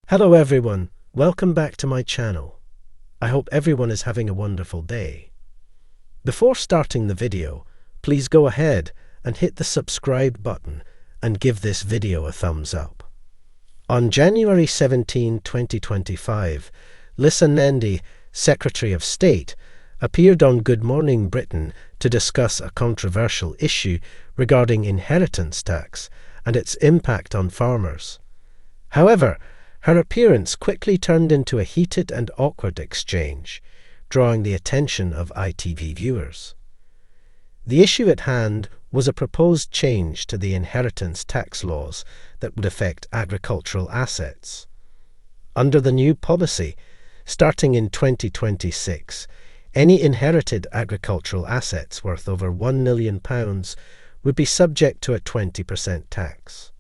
Hello everyone, welcome back to my channel. I hope everyone is having a wonderful day. Before starting the video, please go ahead and hit the subscribe button and give this video a thumbs up. On January 17, 2025, Nandy, Secretary of State, appeared on Good Morning Britain to discuss a controversial issue regarding inheritance tax and its impact on farmers. However, her appearance quickly turned into a heated and awkward exchange, drawing the attention of ITV viewers. The issue at hand was a proposed change to the inheritance tax laws that would affect agricultural assets. Under the new policy, starting in 2026, any inherited agricultural assets worth over £1 million would be subject to a 20% tax.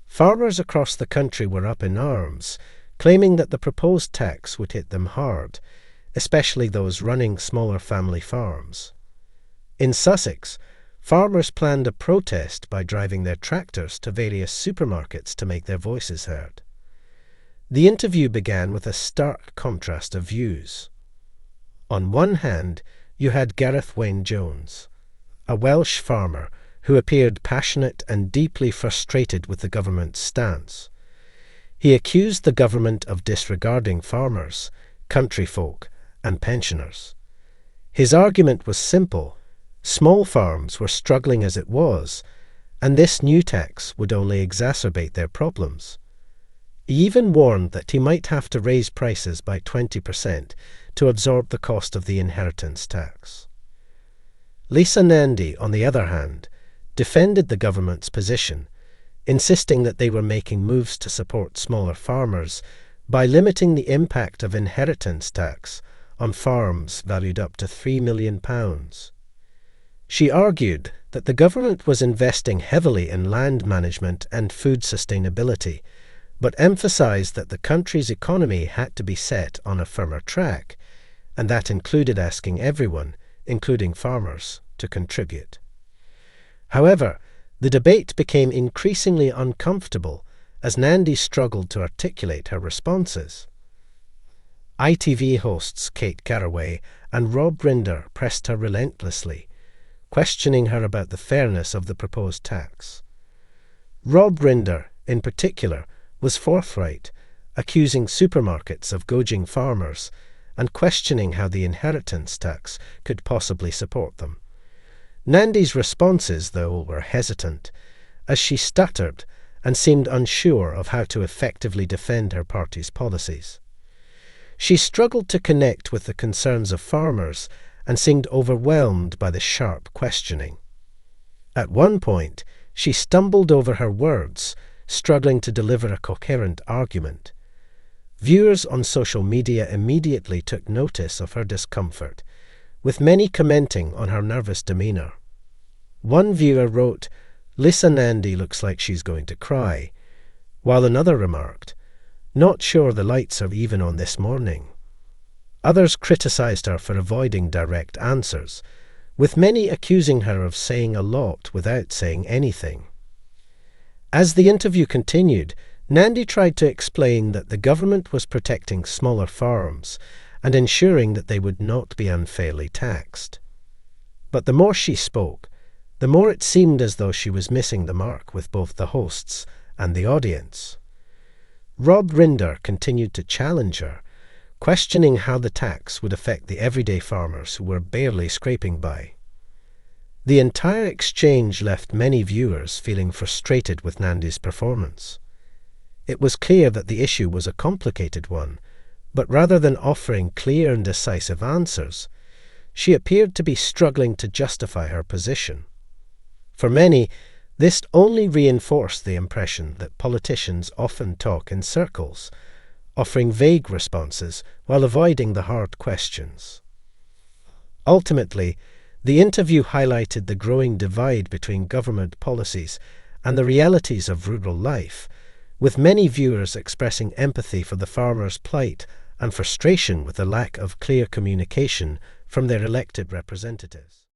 Farmers across the country were up in arms, claiming that the proposed tax would hit them hard, especially those running smaller family farms. In Sussex, farmers planned a protest by driving their tractors to various supermarkets to make their voices heard. The interview began with a stark contrast of views. On one hand, you had Gareth Wyn-Jones, a Welsh farmer who appeared passionate and deeply frustrated with the government's stance. He accused the government of disregarding farmers, country folk, and pensioners. His argument was simple: small farms were struggling as it was, and this new tax would only exacerbate their problems. He even warned that he might have to raise prices by 20% to absorb the cost of the inheritance tax. Nandy, on the other hand, defended the government's position, insisting that they were making moves to support smaller farmers by limiting the impact of inheritance tax on farms valued up to £3 million. She argued that the government was investing heavily in land management and food sustainability, but emphasised that the country's economy had to be set on a firmer track, and that included asking everyone, including farmers, to contribute. However, the debate became increasingly uncomfortable as Nandy struggled to articulate her responses. ITV hosts Kate Garraway and Rob Rinder pressed her relentlessly, questioning her about the fairness of the proposed tax. Rob Rinder, in particular, was forthright, accusing supermarkets of gouging farmers and questioning how the inheritance tax could possibly support them. Nandy's responses, though, were hesitant, as she stuttered and seemed unsure of how to effectively defend her party's policies. She struggled to connect with the concerns of farmers and seemed overwhelmed by the sharp questioning. At one point, she stumbled over her words, struggling to deliver a coherent argument. Viewers on social media immediately took notice of her discomfort, with many commenting on her nervous demeanour. One viewer wrote, "Nandy looks like she's going to cry," while another remarked, "Not sure the lights are even on this morning." Others criticised her for avoiding direct answers, with many accusing her of saying a lot without saying anything. As the interview continued, Nandy tried to explain that the government was protecting smaller farms and ensuring that they would not be unfairly taxed. But the more she spoke, the more it seemed as though she was missing the mark with both the hosts and the audience. Rob Rinder continued to challenge her, questioning how the tax would affect the everyday farmers who were barely scraping by. The entire exchange left many viewers feeling frustrated with Nandy's performance. It was clear that the issue was a complicated one, but rather than offering clear and decisive answers, she appeared to be struggling to justify her position. For many, this only reinforced the impression that politicians often talk in circles, offering vague responses while avoiding the hard questions. Ultimately, the interview highlighted the growing divide between government policies and the realities of rural life, with many viewers expressing empathy for the farmers' plight and frustration with the lack of clear communication from their elected representatives.